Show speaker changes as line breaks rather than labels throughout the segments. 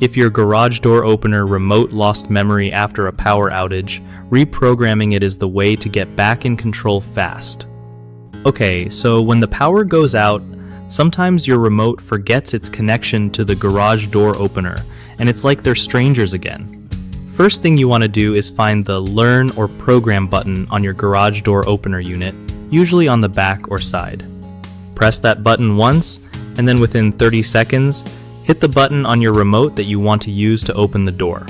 If your garage door opener remote lost memory after a power outage, reprogramming it is the way to get back in control fast. Okay, so when the power goes out, sometimes your remote forgets its connection to the garage door opener, and it's like they're strangers again. First thing you want to do is find the Learn or Program button on your garage door opener unit, usually on the back or side. Press that button once, and then within 30 seconds, hit the button on your remote that you want to use to open the door.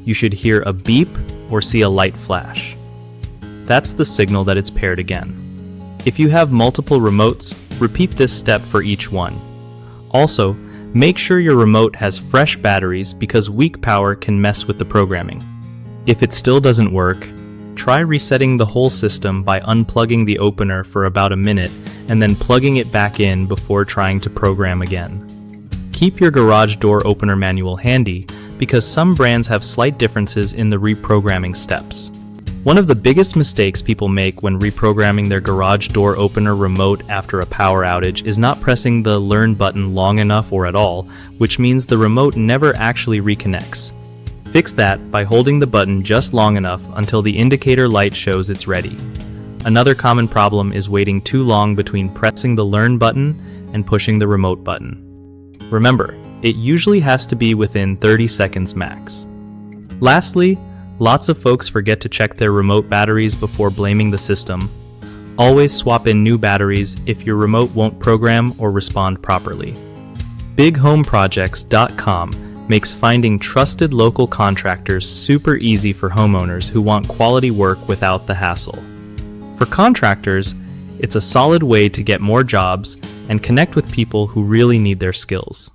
You should hear a beep or see a light flash. That's the signal that it's paired again. If you have multiple remotes, repeat this step for each one. Also, make sure your remote has fresh batteries because weak power can mess with the programming. If it still doesn't work, try resetting the whole system by unplugging the opener for about a minute and then plugging it back in before trying to program again. Keep your garage door opener manual handy because some brands have slight differences in the reprogramming steps. One of the biggest mistakes people make when reprogramming their garage door opener remote after a power outage is not pressing the Learn button long enough or at all, which means the remote never actually reconnects. Fix that by holding the button just long enough until the indicator light shows it's ready. Another common problem is waiting too long between pressing the Learn button and pushing the remote button. Remember, it usually has to be within 30 seconds max. Lastly, lots of folks forget to check their remote batteries before blaming the system. Always swap in new batteries if your remote won't program or respond properly. BigHomeProjects.com makes finding trusted local contractors super easy for homeowners who want quality work without the hassle. For contractors, it's a solid way to get more jobs and connect with people who really need their skills.